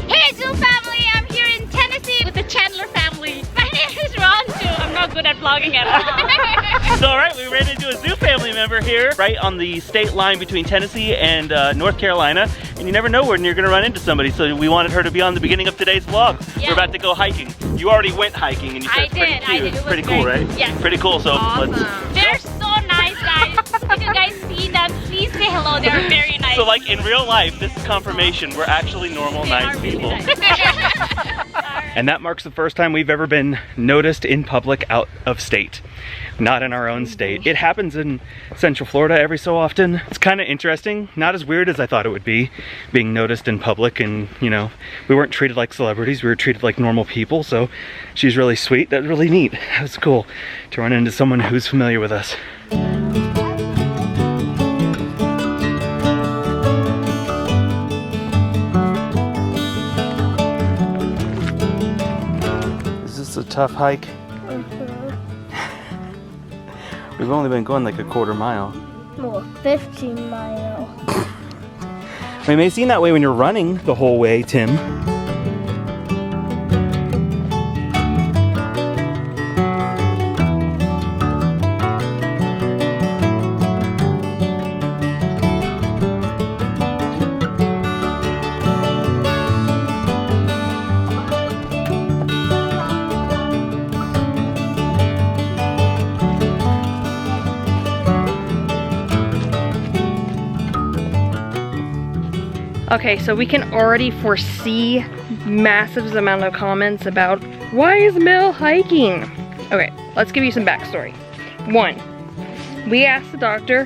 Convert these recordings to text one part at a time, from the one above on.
Hey Zoo family, I'm here in Tennessee with the Chandler family. My name is Ron too. I'm not good at vlogging at all. So alright, we ran into a Zoo family member here, right on the state line between Tennessee and North Carolina. And you never know when you're gonna run into somebody, so we wanted her to be on the beginning of today's vlog. Yeah. We're about to go hiking. You already went hiking and you said it's pretty cute. I did. It was pretty great. cool, right? Yes. Pretty cool, so awesome. let's... They're so nice, guys. If you guys see them, please say hello. They're very nice. So like in real life, this is confirmation. We're actually normal, nice people. Really nice. And that marks the first time we've ever been noticed in public out of state. Not in our own state. It happens in Central Florida every so often. It's kind of interesting. Not as weird as I thought it would be, being noticed in public, and you know, we weren't treated like celebrities, we were treated like normal people, so she's really sweet. That was really neat. That was cool to run into someone who's familiar with us. Is this a tough hike? We've only been going like a quarter mile. Well, 15 miles. It may seem that way when you're running the whole way, Tim. Okay, so we can already foresee massive amount of comments about why is Mel hiking? Okay, let's give you some backstory. One, we asked the doctor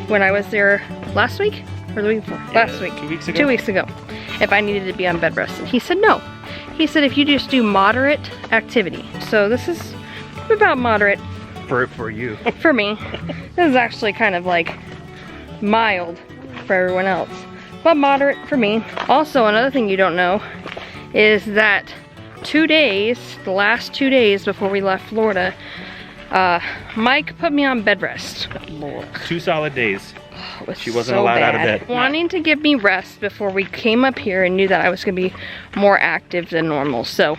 when I was there last week or the week before? Last week. 2 weeks ago. 2 weeks ago. If I needed to be on bed rest. And he said no. He said if you just do moderate activity. So this is about moderate. For you. For me. This is actually kind of like mild for everyone else. But moderate for me. Also, another thing you don't know is that 2 days, the last 2 days before we left Florida, Mike put me on bed rest. Lord. 2 solid days. She wasn't so allowed bad. out of bed. Wanting to give me rest before we came up here and knew that I was gonna be more active than normal. So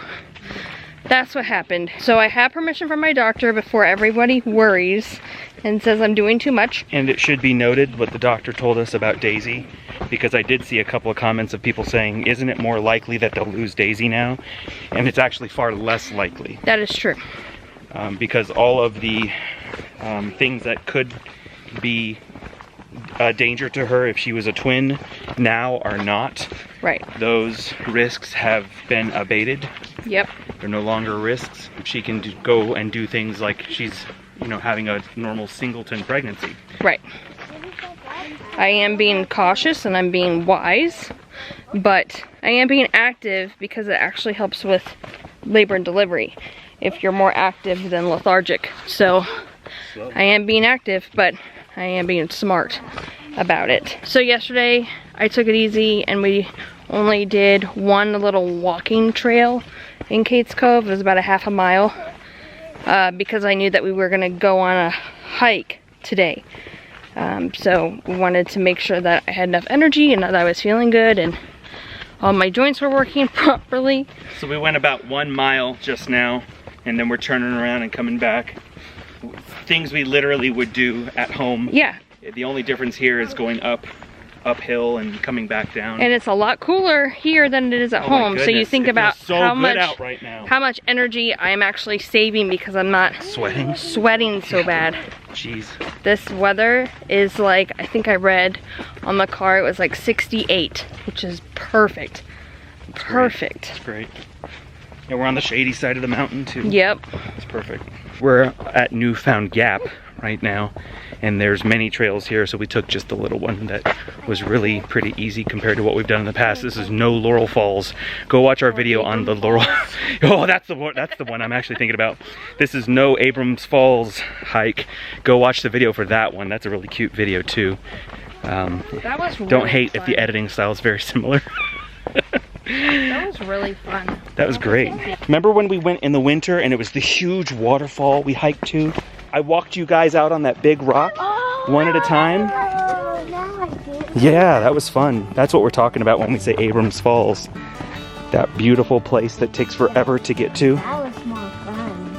that's what happened. So I have permission from my doctor before everybody worries and says I'm doing too much. And it should be noted what the doctor told us about Daisy, because I did see a couple of comments of people saying, isn't it more likely that they'll lose Daisy now? And it's actually far less likely. That is true. Because all of the things that could be a danger to her if she was a twin now are not. Right. Those risks have been abated. Yep. They're no longer risks. She can go and do things like she's, you know, having a normal singleton pregnancy. Right. I am being cautious and I'm being wise, but I am being active because it actually helps with labor and delivery if you're more active than lethargic. So I am being active, but I am being smart about it. So yesterday I took it easy and we only did one little walking trail in Kate's Cove. It was about a half a mile because I knew that we were gonna go on a hike today. So we wanted to make sure that I had enough energy and that I was feeling good and all my joints were working properly. So we went about 1 mile just now, and then we're turning around and coming back. Things we literally would do at home. Yeah. The only difference here is going uphill and coming back down. And it's a lot cooler here than it is at home. So you think about how much energy I'm actually saving because I'm not sweating so bad. Jeez. This weather is like, I think I read on the car it was like 68, which is perfect. Perfect. It's great. Yeah, we're on the shady side of the mountain too. Yep. It's perfect. We're at Newfound Gap right now, and there's many trails here, so we took just the little one that was really pretty easy compared to what we've done in the past. This is no Laurel Falls. Go watch our video on the Laurel. Oh, that's the one I'm actually thinking about. This is no Abrams Falls hike. Go watch the video for that one. That's a really cute video too. That was really don't hate fun. if the editing style is very similar. That was really fun. That was great. Remember when we went in the winter and it was the huge waterfall we hiked to? I walked you guys out on that big rock, one at a time. Yeah, that was fun. That's what we're talking about when we say Abrams Falls. That beautiful place that takes forever to get to. That was more fun.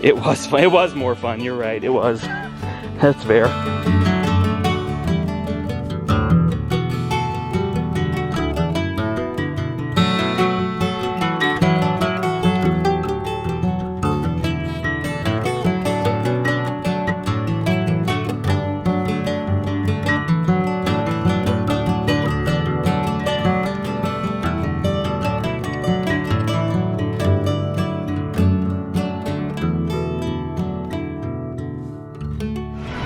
It was more fun, you're right, it was. That's fair.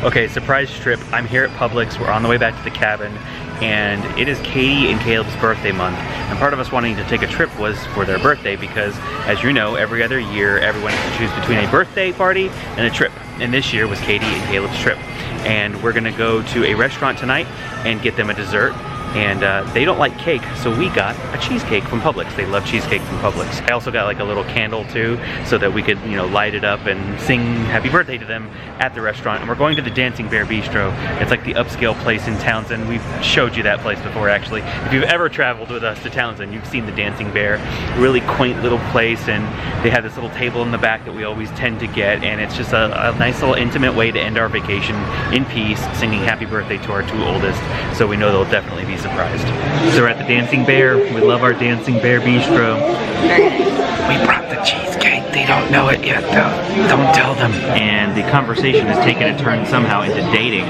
Okay, surprise trip. I'm here at Publix. We're on the way back to the cabin, and it is Cadie and Caleb's birthday month. And part of us wanting to take a trip was for their birthday because, as you know, every other year everyone has to choose between a birthday party and a trip. And this year was Cadie and Caleb's trip. And we're gonna go to a restaurant tonight and get them a dessert. And they don't like cake, so we got a cheesecake from Publix. They love cheesecake from Publix. I also got like a little candle too, so that we could, you know, light it up and sing happy birthday to them at the restaurant. And we're going to the Dancing Bear Bistro. It's like the upscale place in Townsend. We've showed you that place before, actually. If you've ever traveled with us to Townsend, you've seen the Dancing Bear. Really quaint little place, and they have this little table in the back that we always tend to get, and it's just a nice little intimate way to end our vacation in peace, singing happy birthday to our two oldest, so we know they'll definitely be surprised. So we're at the Dancing Bear. We love our Dancing Bear Bistro. We brought the cheesecake. They don't know it yet though. Don't tell them. And the conversation has taken a turn somehow into dating.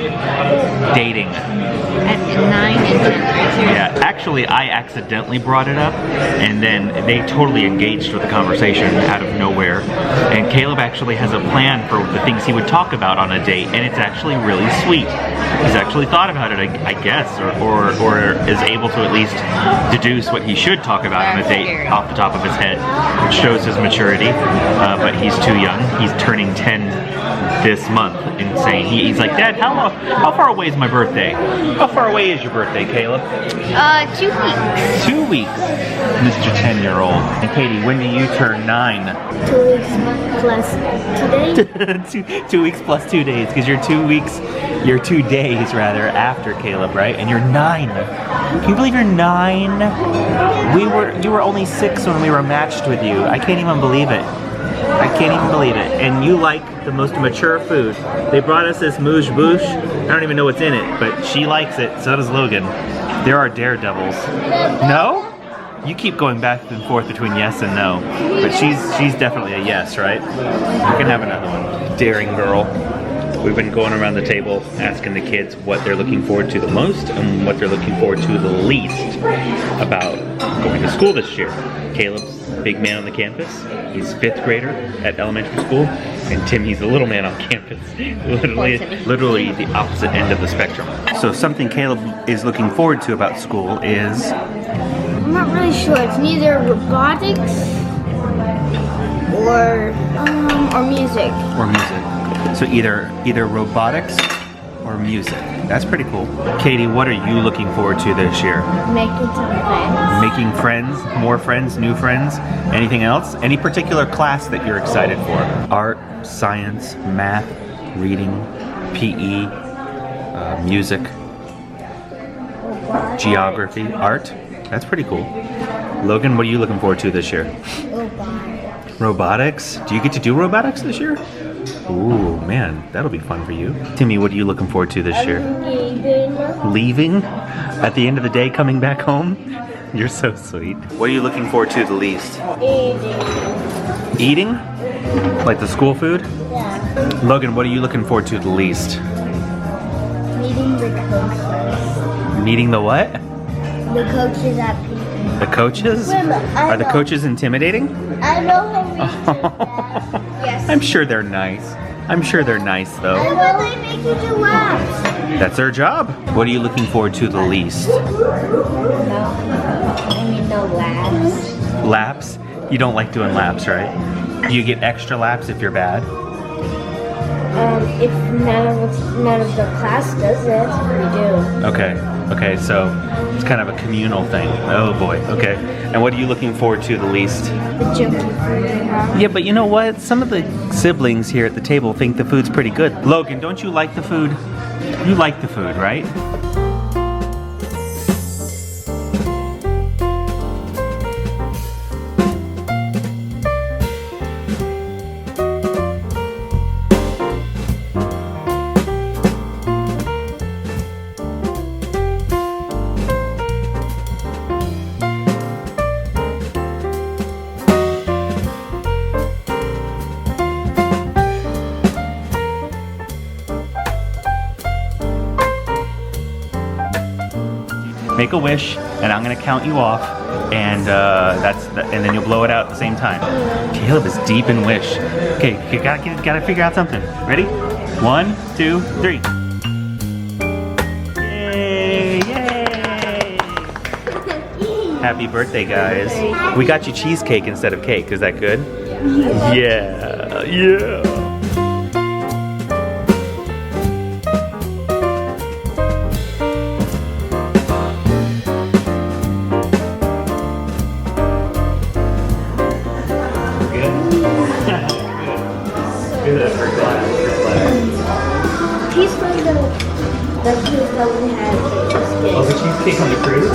Dating. At 9 and 10. Yeah, actually I accidentally brought it up, and then they totally engaged with the conversation out of nowhere. And Caleb actually has a plan for the things he would talk about on a date, and it's actually really sweet. He's actually thought about it, I guess, or is able to at least deduce what he should talk about on a date off the top of his head, which shows his maturity, but he's too young. He's turning 10 this month, insane. He's like, Dad, how far away is my birthday? How far away is your birthday, Caleb? 2 weeks. 2 weeks, Mr. 10-year-old. And Cadie, when do you turn 9? 2 weeks plus 2 days. 2 weeks plus 2 days, because you're 2 weeks, you're 2 days rather after Caleb, right? And you're 9. Can you believe you're 9? You were only 6 when we were matched with you. I can't even believe it. I can't even believe it. And you like the most mature food. They brought us this mouche bouche. I don't even know what's in it, but she likes it. So does Logan. There are daredevils. No? You keep going back and forth between yes and no, but she's definitely a yes, right? You can have another one. Daring girl. We've been going around the table asking the kids what they're looking forward to the most and what they're looking forward to the least about going to school this year. Caleb's big man on the campus. He's 5th grader at elementary school, and Tim, he's a little man on campus. Literally the opposite end of the spectrum. So something Caleb is looking forward to about school is... I'm not really sure. It's neither robotics or music. Or music. So either robotics or music. That's pretty cool. Cadie, what are you looking forward to this year? Making some friends. Making friends, more friends, new friends. Anything else? Any particular class that you're excited for? Art, science, math, reading, PE, music, geography, art. That's pretty cool. Logan, what are you looking forward to this year? Robotics. Robotics? Do you get to do robotics this year? Ooh, man, that'll be fun for you. Timmy, what are you looking forward to this year? Leaving? At the end of the day, coming back home? You're so sweet. What are you looking forward to the least? Eating. Eating? Like the school food? Yeah. Logan, what are you looking forward to the least? Meeting the coaches. Meeting the what? The coaches at PE. The coaches? Are the coaches intimidating? I know how we do that. Yes. I'm sure they're nice. I'm sure they're nice though. I know they make you do laps. That's their job. What are you looking forward to the least? No laps. Laps? You don't like doing laps, right? Do you get extra laps if you're bad? If none of the class does it, we do. Okay, so it's kind of a communal thing. Oh boy, okay. And what are you looking forward to the least? The junky food they have. Yeah, but you know what? Some of the siblings here at the table think the food's pretty good. Logan, don't you like the food? You like the food, right? make a wish, and I'm gonna count you off, and and then you'll blow it out at the same time. Caleb is deep in wish. Okay, you gotta figure out something. Ready? 1, 2, 3. Yay! Yay! Happy birthday, guys. We got you cheesecake instead of cake. Is that good? Yeah. Yeah. He's like the cake that we had cheesecake. Oh, the cheesecake on the cruise?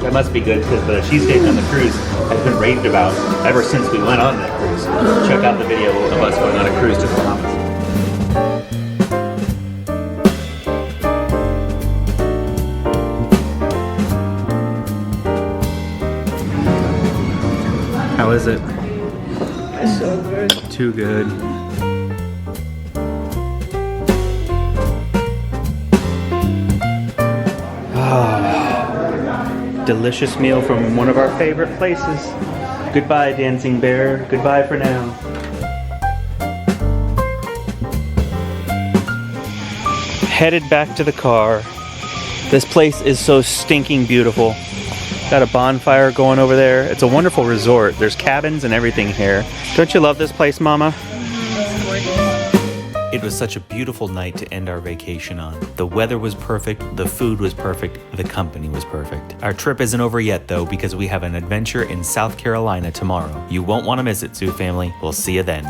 That must be good because the cheesecake on the cruise has been raved about ever since we went on that cruise. Check out the video of us going on a cruise to the Bahamas. How is it? It's so good. Too good. Delicious meal from one of our favorite places. Goodbye, Dancing Bear. Goodbye for now. Headed back to the car. This place is so stinking beautiful. Got a bonfire going over there. It's a wonderful resort. There's cabins and everything here. Don't you love this place, Mama? It was such a beautiful night to end our vacation on. The weather was perfect, the food was perfect, the company was perfect. Our trip isn't over yet though, because we have an adventure in South Carolina tomorrow. You won't want to miss it, Zoo Family. We'll see you then.